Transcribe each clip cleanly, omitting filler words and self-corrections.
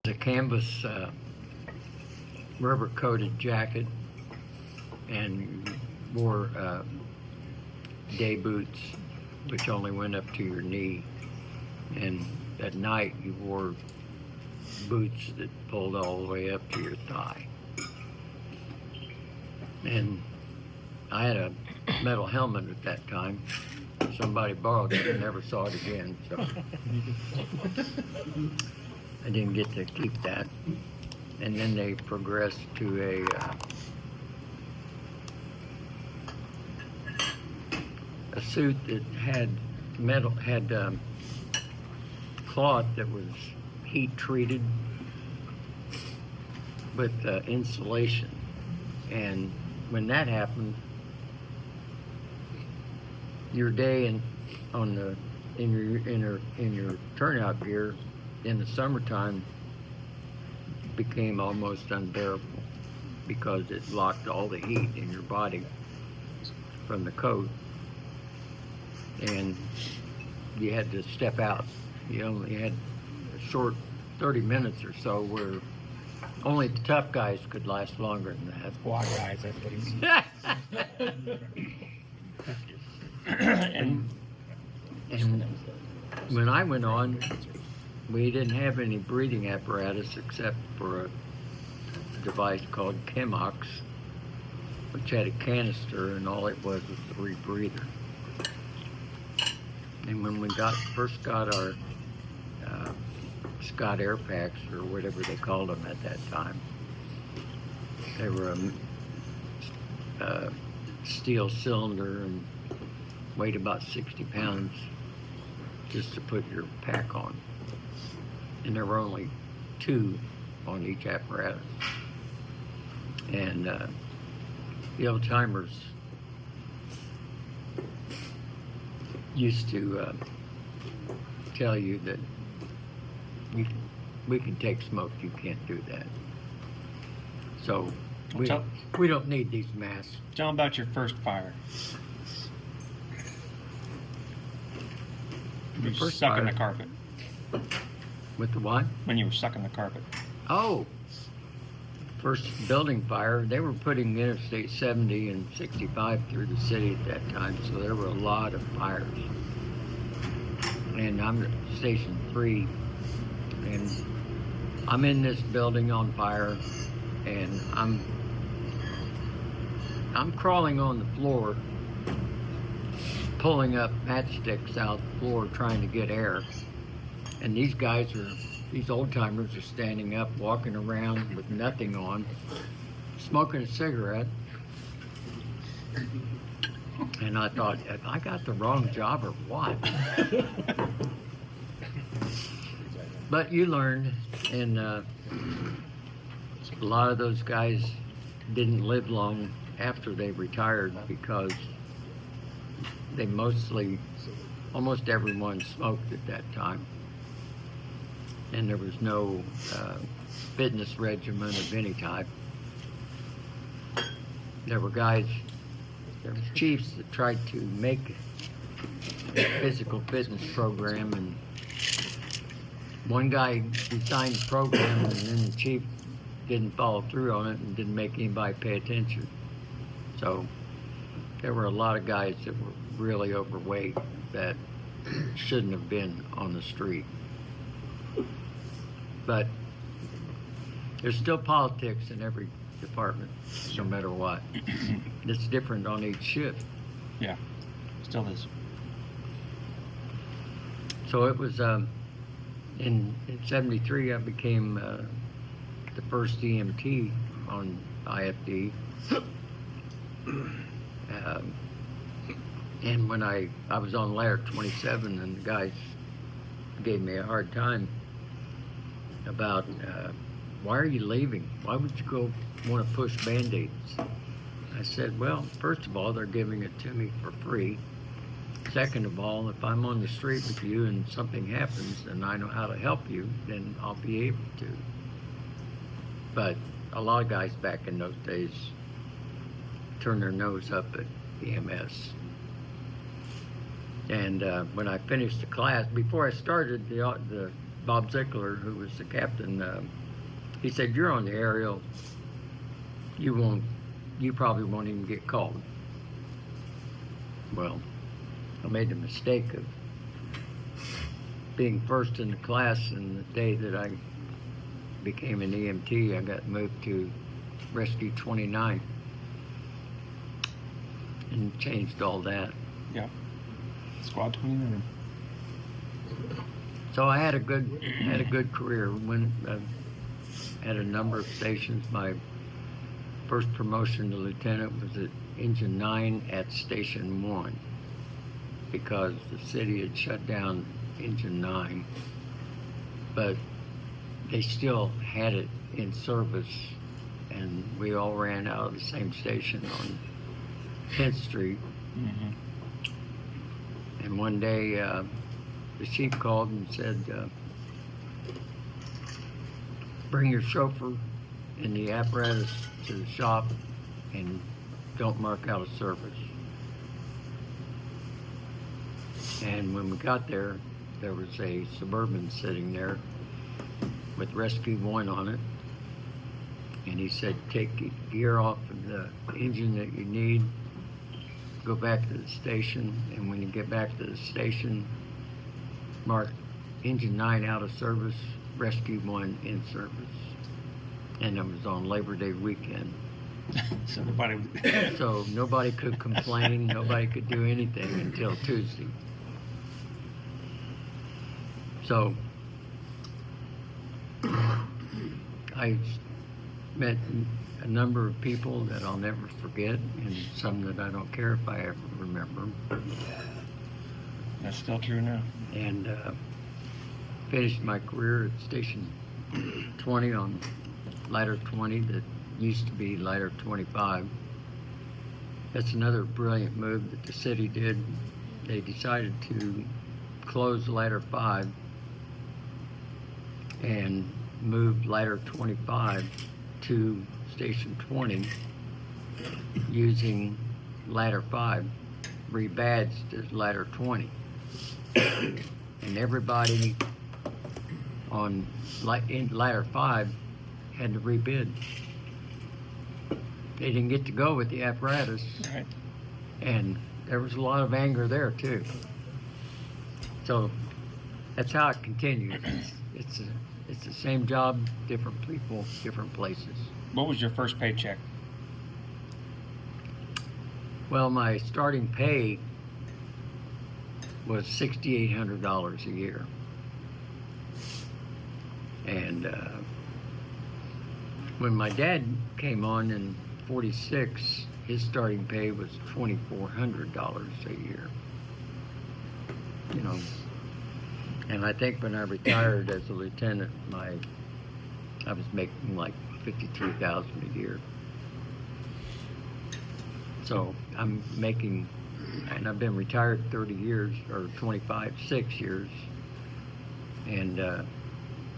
A canvas rubber-coated jacket and wore day boots, which only went up to your knee. And at night, you wore boots that pulled all the way up to your thigh. And I had a metal helmet at that time. Somebody borrowed it and never saw it again, so I didn't get to keep that. And then they progressed to a suit that had cloth that was heat treated with insulation. And when that happened, your day in your turnout gear in the summertime became almost unbearable because it locked all the heat in your body from the coat, and you had to step out. You only had a short 30 minutes or so where only the tough guys could last longer than that. Squad guys, that's what he's. and when I went on, we didn't have any breathing apparatus except for a device called Chemox, which had a canister, and all it was a rebreather. And when we first got our Scott Air Packs, or whatever they called them at that time, they were a steel cylinder and weighed about 60 pounds just to put your pack on. And there were only 2 on each apparatus. And the old timers used to tell you that we can take smoke, you can't do that. So we don't need these masks. Tell them about your first fire. You were sucking the carpet. With the what? When you were sucking the carpet. Oh, first building fire, they were putting Interstate 70 and 65 through the city at that time, so there were a lot of fires. And I'm at Station 3, and I'm in this building on fire, and I'm crawling on the floor, pulling up matchsticks out the floor trying to get air. And these old timers are standing up, walking around with nothing on, smoking a cigarette. And I thought, have I got the wrong job or what? But you learn, and a lot of those guys didn't live long after they retired because they almost everyone smoked at that time. And there was no fitness regimen of any type. There were chiefs that tried to make a physical fitness program, and one guy designed the program, and then the chief didn't follow through on it and didn't make anybody pay attention. So there were a lot of guys that were really overweight that shouldn't have been on the street. But there's still politics in every department, no matter what. It's different on each shift. Yeah, still is. So it was, in 73, I became the first EMT on IFD. And when I was on ladder 27, and the guys gave me a hard time about why are you leaving? Why would you go want to push Band-Aids? I said, well, first of all, they're giving it to me for free. Second of all, if I'm on the street with you and something happens and I know how to help you, then I'll be able to. But a lot of guys back in those days turned their nose up at EMS. And when I finished the class, before I started, the Bob Zickler, who was the captain, he said, "You're on the aerial. You probably won't even get called." Well, I made the mistake of being first in the class, and the day that I became an EMT, I got moved to Rescue 29 and changed all that. Yeah. Squad 29. So I had a good career. When had a number of stations. My first promotion to lieutenant was at Engine 9 at Station 1 because the city had shut down Engine 9, but they still had it in service, and we all ran out of the same station on 10th Street. Mm-hmm. And one day the chief called and said, "Bring your chauffeur and the apparatus to the shop and don't mark out of service." And when we got there, there was a Suburban sitting there with Rescue 1 on it. And he said, "Take gear off of the engine that you need, go back to the station, and when you get back to the station, mark Engine 9 out of service, Rescue 1 in service." And it was on Labor Day weekend. So nobody could complain, nobody could do anything until Tuesday. So I met a number of people that I'll never forget, and some that I don't care if I ever remember. That's still true now. And finished my career at Station 20 on Ladder 20 that used to be Ladder 25. That's another brilliant move that the city did. They decided to close Ladder 5 and move Ladder 25 to Station 20 using Ladder 5 rebadged as Ladder 20. And everybody in Ladder 5 had to rebid. They didn't get to go with the apparatus. Right. And there was a lot of anger there too. So that's how it continues. It's the same job, different people, different places. What was your first paycheck? Well, my starting pay was $6,800 a year. And when my dad came on in '46, his starting pay was $2,400 a year. You know, and I think when I retired as a lieutenant, I was making like $53,000 a year. So I'm making, and I've been retired 30 years, or 6 years, and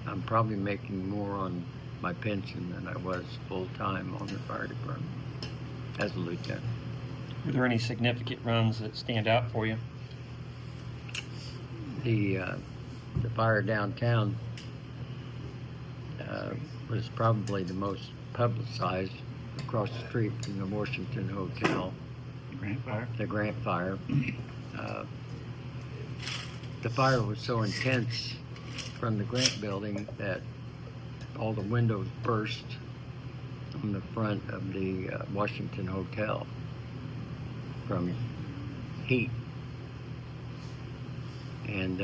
I'm probably making more on my pension than I was full-time on the fire department as a lieutenant. Were there any significant runs that stand out for you? The fire downtown was probably the most publicized, across the street from the Washington Hotel. Grant Fire? The Grant Fire. The fire was so intense from the Grant building that all the windows burst on the front of the Washington Hotel from heat. And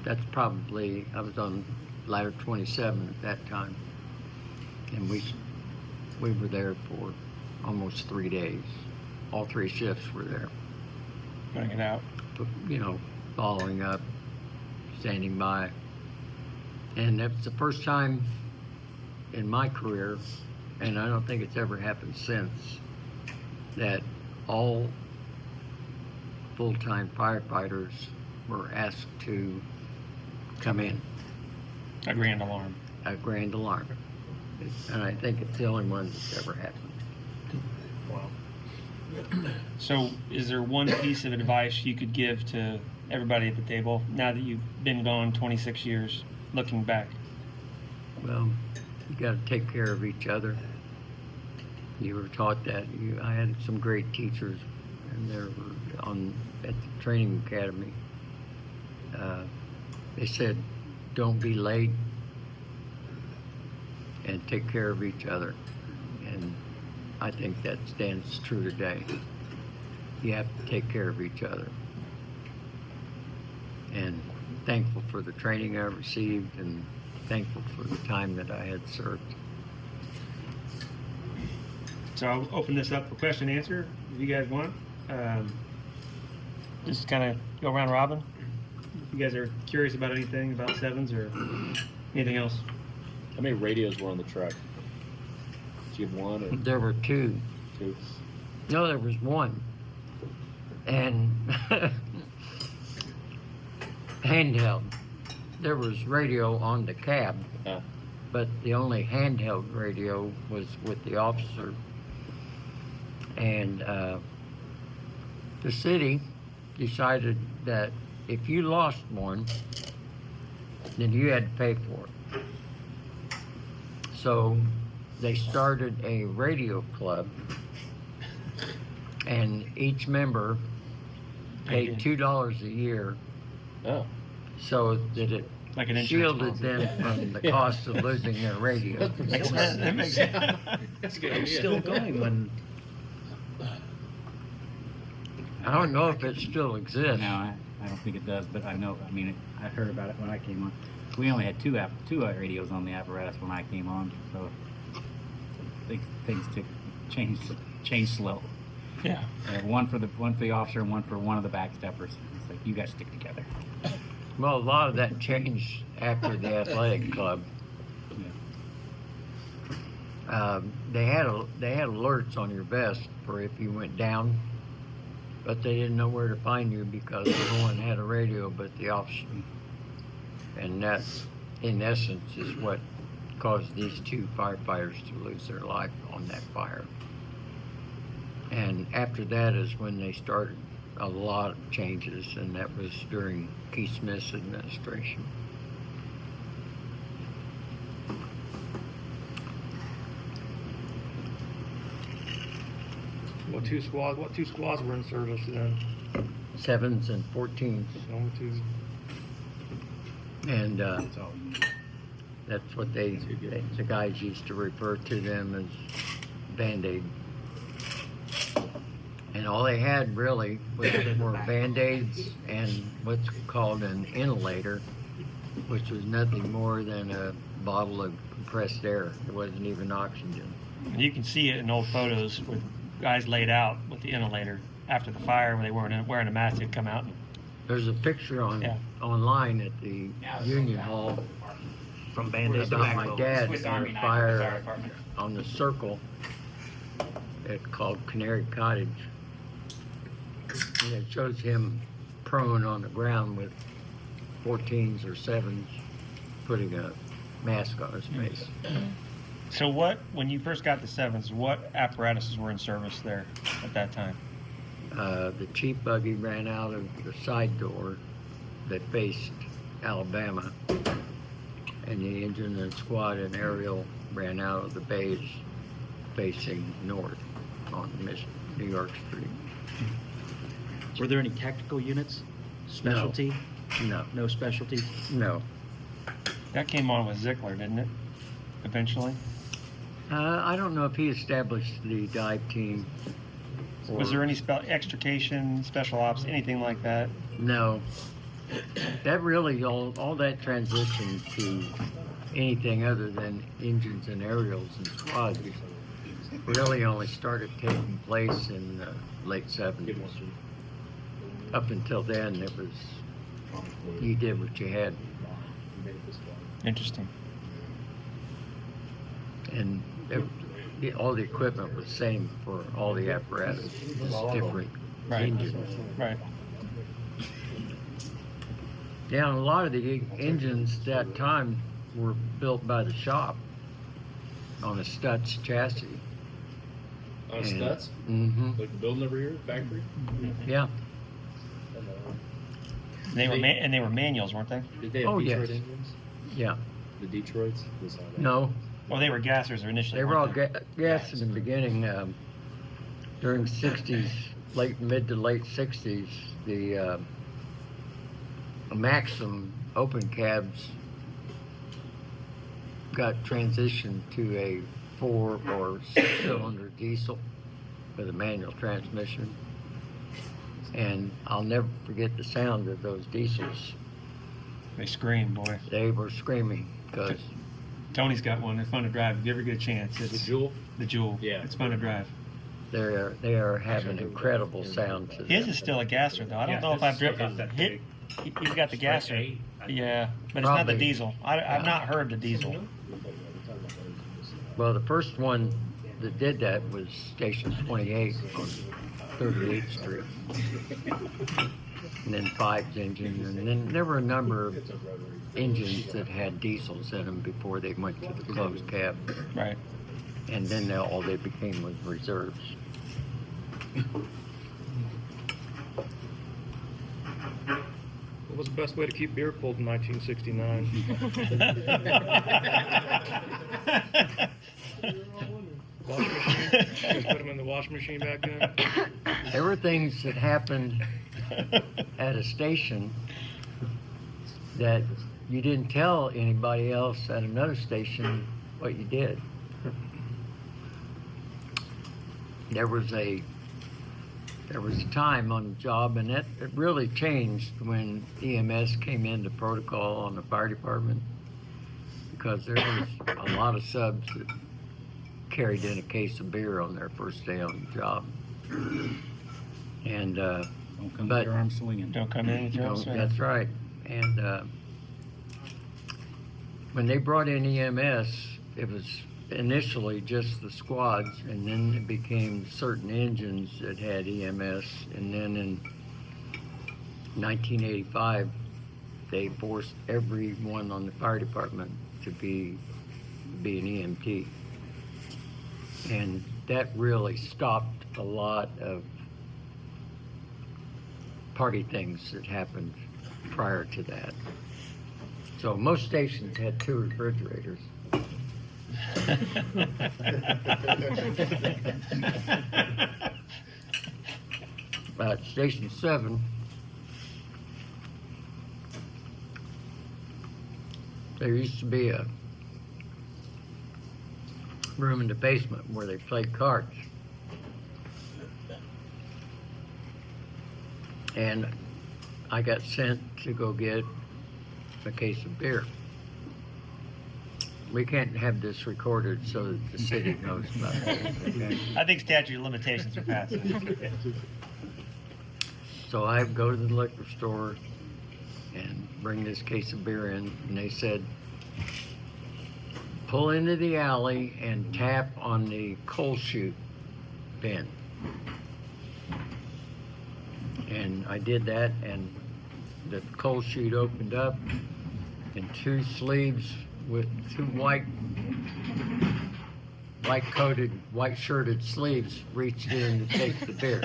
that's probably, I was on Ladder 27 at that time, and we were there for almost 3 days. All 3 shifts were there. Putting it out. But, you know, following up, standing by. And that's the first time in my career, and I don't think it's ever happened since, that all full-time firefighters were asked to come in. A grand alarm. A grand alarm. And I think it's the only one that's ever happened. Wow. So, is there one piece of advice you could give to everybody at the table now that you've been gone 26 years? looking back? Well, you got to take care of each other. You were taught that. I had some great teachers, and they were at the training academy. They said, "Don't be late, and take care of each other." And I think that stands true today. You have to take care of each other. And thankful for the training I received, and thankful for the time that I had served. So I'll open this up for question and answer if you guys want. Just kind of go around robin. If you guys are curious about anything about sevens or anything else. How many radios were on the truck? Did you have one or There were two. two? No, there was one. And handheld. There was radio on the cab, but the only handheld radio was with the officer. And the city decided that if you lost one, then you had to pay for it. So they started a radio club, and each member paid $2 a year, Oh, so that it Like an insurance shielded policy. them from the cost of losing their radio. Makes sense. That makes sense. that's a good It's idea. still going when. I don't know if it still exists. No, I don't think it does, but I know. I mean, I heard about it when I came on. We only had two radios on the apparatus when I came on, so I think things change slow. Yeah. One for the officer and one for one of the backsteppers. It's like you guys stick together. Well, a lot of that changed after the athletic club. They had alerts on your vest for if you went down, but they didn't know where to find you because no one had a radio but the officer. And that, in essence, is what caused these two firefighters to lose their life on that fire. And after that is when they started a lot of changes, and that was during Keith Smith's administration. What two squads were in service then? 7s and 14s. Only two. And That's all. that's what the guys used to refer to them as Band-Aid. And all they had really were Band-Aids and what's called an inhalator, which was nothing more than a bottle of compressed air. It wasn't even oxygen. And you can see it in old photos with guys laid out with the inhalator after the fire when they weren't wearing a mask. They'd come out. There's a picture Yeah. online at the Union Hall From Band-Aid to about my backbone. dad Swiss on Army a knife fire fire department. on the circle called Canary Cottage. And it shows him prone on the ground with 14s or 7s putting a mask on his face. So when you first got the sevens, what apparatuses were in service there at that time? The chief buggy ran out of the side door that faced Alabama, and the engine and squad and aerial ran out of the bays facing north on New York Street. Were there any tactical units? Specialty? No, No specialties? no. That came on with Zickler, didn't it? Eventually. I don't know if he established the dive team. Was there any extrication, special ops, anything like that? No. That really, all that transition to anything other than engines and aerials and squads really only started taking place in the late 70s. Up until then, it was, you did what you had. Interesting. And all the equipment was the same for all the apparatus, just different Right. engines. Right. Yeah, and a lot of the engines that time were built by the shop on a Stutz chassis. On Stutz? Mm-hmm. Like the building over here, factory? Yeah. They were manuals, weren't they? Did they have Oh, Detroit yes. engines? Yeah. The Detroits? Was how that- No, Well, they were gassers initially. they were all weren't gas in the beginning. During '60s, mid to late '60s, the Maxim open cabs got transitioned to a 4 or 6-cylinder diesel with a manual transmission. And I'll never forget the sound of those diesels. They scream, boy. They were screaming because Tony's got one. They're fun to drive. If you ever get a chance, The it's Jewel? the Jewel. Yeah. It's fun to drive. they are having incredible sound to His them. is still a gasser, though. I don't Yeah, know if I've it's driven that hit. He's got the Sprite gasser. 8, I think. Yeah, but it's not the Probably. diesel. I've not heard the diesel. Well, the first one that did that was Station 28 on 38th Street. And then Five's engine, and then there were a number of engines that had diesels in them before they went to the closed cab. Right. And then all they became was reserves. What was the best way to keep beer cold in 1969? Wash machine? Just put them in the wash machine back then? There were things that happened at a station that you didn't tell anybody else at another station what you did. There was a time on the job, and it really changed when EMS came into protocol on the fire department, because there was a lot of subs that carried in a case of beer on their first day on the job. And Don't come But- with your arms swinging. Don't come in with your own swing. that's right. And when they brought in EMS, it was initially just the squads, and then it became certain engines that had EMS, and then in 1985 they forced everyone on the fire department to be an EMT, and that really stopped a lot of party things that happened prior to that. So most stations had 2 refrigerators. At Station 7, there used to be a room in the basement where they played cards. And I got sent to go get a case of beer. We can't have this recorded so that the city knows about it. Okay? I think statute of limitations are passed. So I go to the liquor store and bring this case of beer in, and they said, pull into the alley and tap on the coal chute bin. And I did that, and the coal chute opened up, and 2 sleeves with 2 white-coated, white-shirted sleeves reached in to take the beer.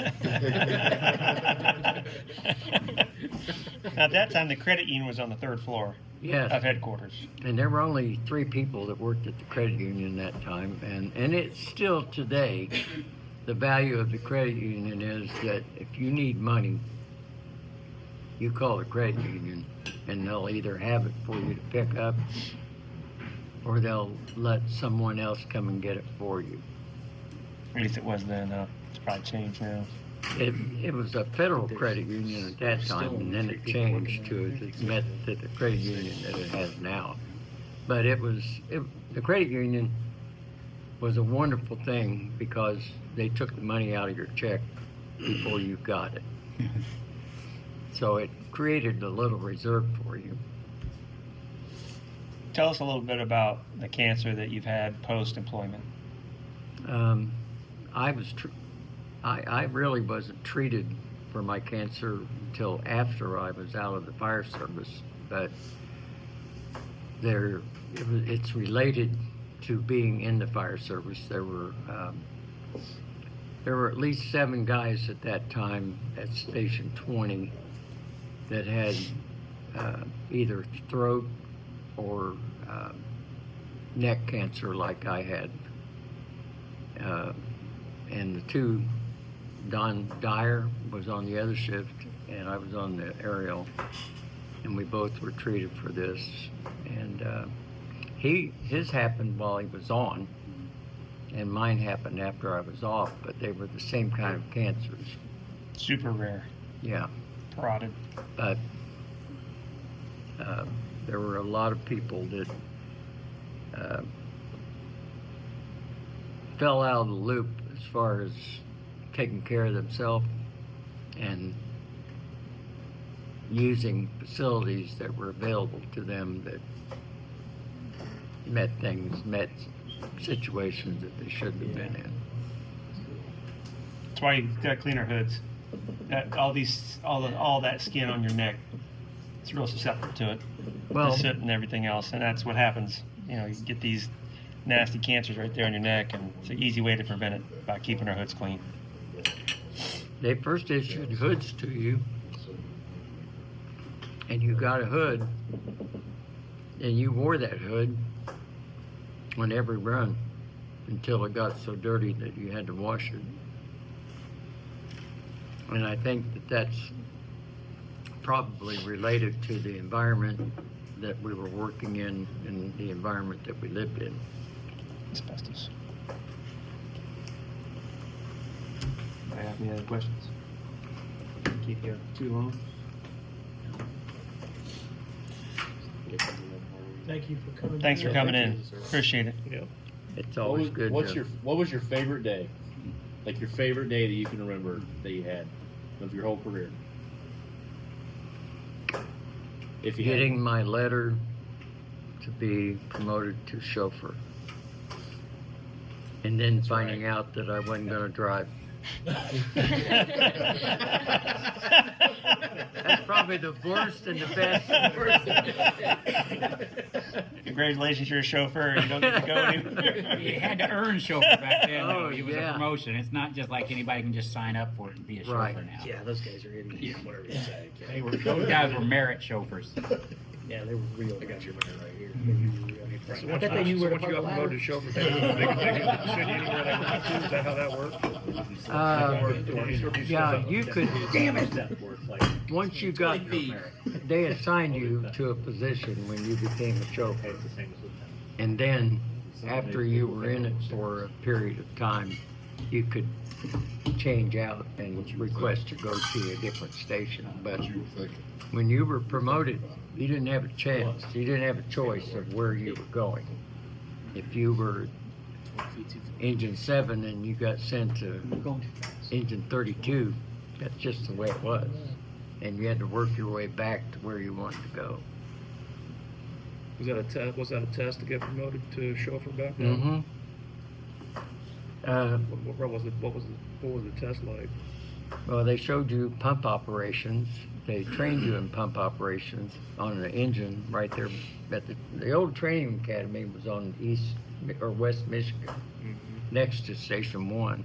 Now, at that time, the credit union was on the 3rd floor Yes. of headquarters. And there were only 3 people that worked at the credit union that time, and it's still today, the value of the credit union is that if you need money, you call the credit union, and they'll either have it for you to pick up, or they'll let someone else come and get it for you. At least it was then. It's probably changed now. It was a federal credit union at that time, and then it changed to the credit union that it has now. But the credit union was a wonderful thing because they took the money out of your check before you got it. So it created a little reserve for you. Tell us a little bit about the cancer that you've had post-employment. I really wasn't treated for my cancer until after I was out of the fire service, but it's related to being in the fire service. There were at least 7 guys at that time at Station 20 that had either throat or neck cancer like I had. And the two, Don Dyer was on the other shift, and I was on the aerial, and we both were treated for this. And his happened while he was on, and mine happened after I was off, but they were the same kind of cancers. Super rare. Yeah, Parotid. but there were a lot of people that fell out of the loop as far as taking care of themselves and using facilities that were available to them that met situations that they shouldn't have been in. That's why you gotta clean our hoods. All that skin on your neck, it's real susceptible to it. Well- The soot and everything else, and that's what happens. You know, you get these nasty cancers right there on your neck, and it's an easy way to prevent it by keeping our hoods clean. They first issued hoods to you, and you got a hood, and you wore that hood on every run until it got so dirty that you had to wash it. And I think that that's probably related to the environment that we were working in and the environment that we lived in. Asbestos. Do I have any other questions? Keep you too long? Thank you for coming. Thanks for Yeah, coming thank in. you, sir. Appreciate it. Yep. It's always good. What was your favorite day? Like your favorite day that you can remember that you had of your whole career? If you had Getting one. my letter to be promoted to chauffeur. And then finding out that I wasn't going to drive. That's probably the worst and the best. Congratulations, you're a chauffeur. You don't get to go anywhere. You had to earn chauffeur back then. Oh, though. It was yeah. a promotion. It's not just like anybody can just sign up for it and be a chauffeur Right. now. Yeah, those guys are idiots. Whatever you say. Those guys were merit chauffeurs. Yeah, they were real. I got your man right here. So I once, bet they knew where to once you park got the promoted ladder. to chauffeur, they could take the city anywhere they want to. Is that how that works? Yeah, you could, Damn it! once you got, they assigned you to a position when you became a chauffeur. And then, after you were in it for a period of time, you could change out and request to go to a different station. But when you were promoted, you didn't have a chance. You didn't have a choice of where you were going. If you were engine 7 and you got sent to engine 32, that's just the way it was. And you had to work your way back to where you wanted to go. Was that a test? Was that a test to get promoted to chauffeur back then? Mm-hmm. What was it? What was the test like? Well, they showed you pump operations. They trained you in pump operations on an engine right there. At the old training academy was on East or West Michigan, next to Station 1.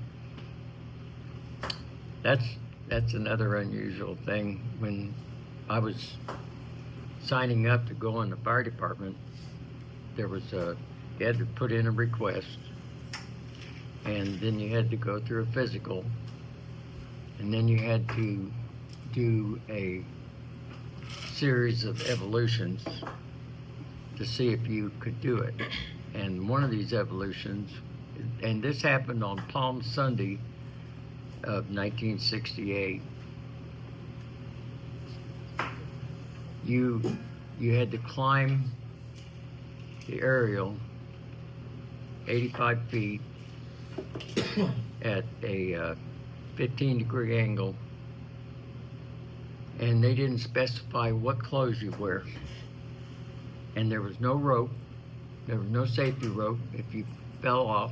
That's another unusual thing. When I was signing up to go in the fire department, there was you had to put in a request, and then you had to go through a physical, and then you had to do a series of evolutions to see if you could do it. And one of these evolutions, and this happened on Palm Sunday of 1968, you had to climb the aerial 85 feet at a 15-degree angle, and they didn't specify what clothes you wear. And there was no rope, there was no safety rope if you fell off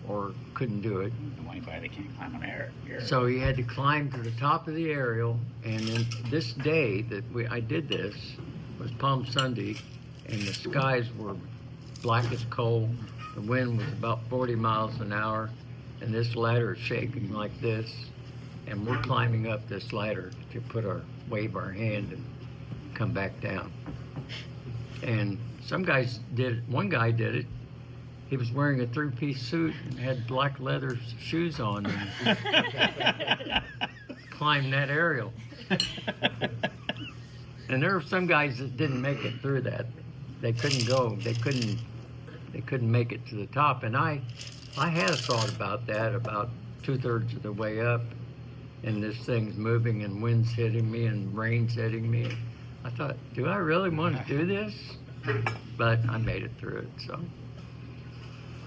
or couldn't do it. Anybody that can't climb on air. So you had to climb to the top of the aerial, and then this day that I did this was Palm Sunday, and the skies were black as coal. The wind was about 40 miles an hour, and this ladder is shaking like this, and we're climbing up this ladder to wave our hand and come back down. And some guys did it. One guy did it. He was wearing a three-piece suit and had black leather shoes on and climbed that aerial. And there were some guys that didn't make it through that. They couldn't go. They couldn't make it to the top. And I had a thought about that about 2/3 of the way up, and this thing's moving and wind's hitting me and rain's hitting me. I thought, do I really want to do this? But I made it through it. So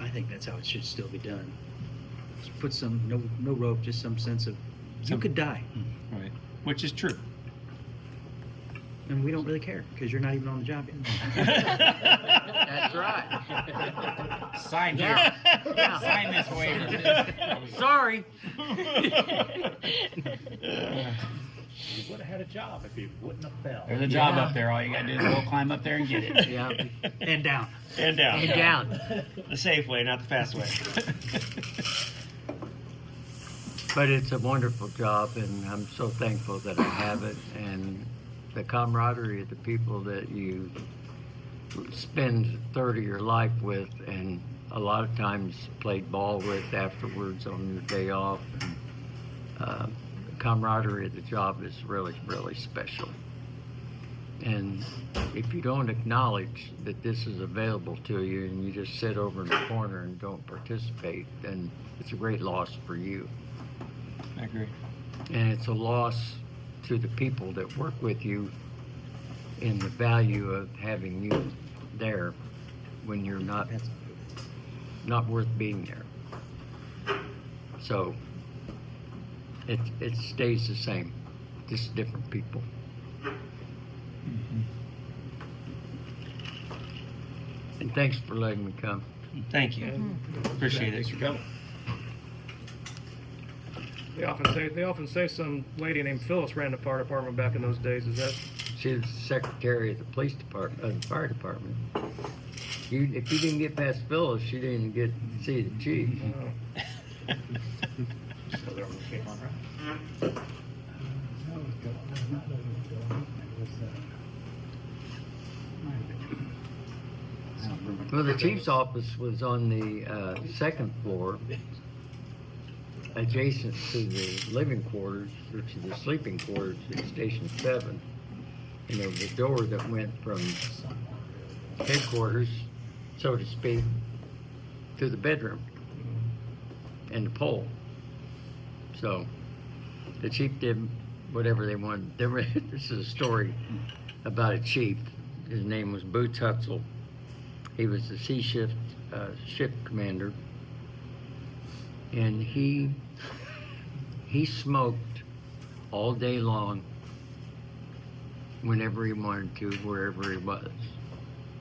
I think that's how it should still be done. Just put some, no rope, just some sense of, you could die. Right. Which is true. And we don't really care, because you're not even on the job yet. that's right. Sign here. Yeah. Sign this waiver. Sorry. You would have had a job if you wouldn't have fell. There's a job Yeah. up there. All you gotta do is go climb up there and get it. Yeah. And down. And down. And down. The safe way, not the fast way. But it's a wonderful job, and I'm so thankful that I have it, and the camaraderie of the people that you spend 1/3 of your life with, and a lot of times played ball with afterwards on your day off. And, the camaraderie of the job is really, really special. And if you don't acknowledge that this is available to you and you just sit over in the corner and don't participate, then it's a great loss for you. I agree. And it's a loss to the people that work with you in the value of having you there when you're not worth being there. So it stays the same, just different people. And thanks for letting me come. Thank you. Appreciate Thanks it. for coming. They often say some lady named Phyllis ran the fire department back in those days. Is that? She was secretary of the police department, the fire department. If you didn't get past Phyllis, you didn't get to see the chief. So they're on the camera, right? Well, the chief's office was on the second floor, adjacent to the living quarters, which is the sleeping quarters at Station 7. And there was a door that went from headquarters, so to speak, to the bedroom and the pole. So the chief did whatever they wanted. This is a story about a chief. His name was Boots Hutzel. He was the C shift commander, and he smoked all day long, whenever he wanted to, wherever he was.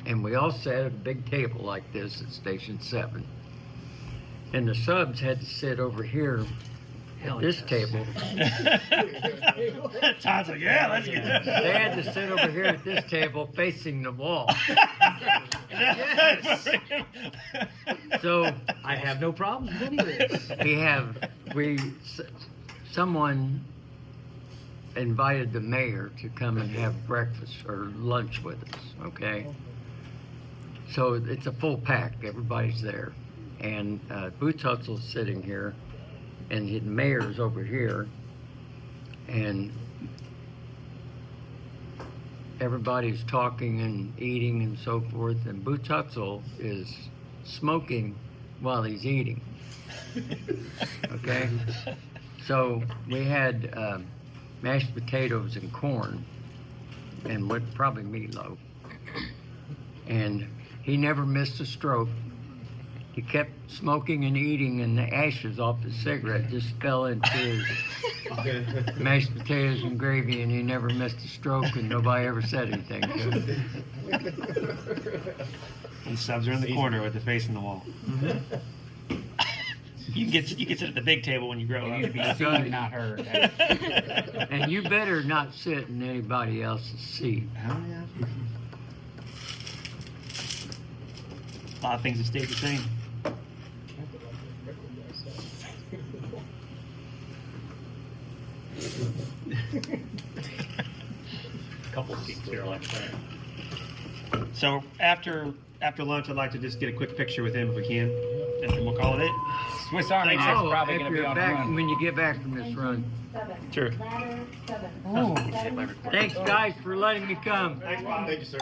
And we all sat at a big table like this at Station 7, and the subs had to sit over here at this table. Todd's like, yeah, let's get that. They had to sit over here at this table facing the wall. Yes. So I have no problems with any of this. someone invited the mayor to come and have breakfast or lunch with us, okay? So it's a full pack, everybody's there. And Boots Hutzel's sitting here, and the mayor's over here, and everybody's talking and eating and so forth, and Boots Hutzel is smoking while he's eating. Okay? So we had mashed potatoes and corn, and probably meatloaf. And he never missed a stroke. He kept smoking and eating, and the ashes off his cigarette just fell into his mashed potatoes and gravy, and he never missed a stroke, and nobody ever said anything to him. And subs are in the corner with the face in the wall. You can sit at the big table when you grow You up. need to be seen, not heard. And you better not sit in anybody else's seat. A lot of things have stayed the same. Couple seats here like that. So after lunch, I'd like to just get a quick picture with him if we can, and then we'll call it it. Swiss Army Thanks. knife's Oh, probably if going to be you're on the back, run. when you get back from this run. Sure. Thanks, guys, for letting me come. Thank you, sir.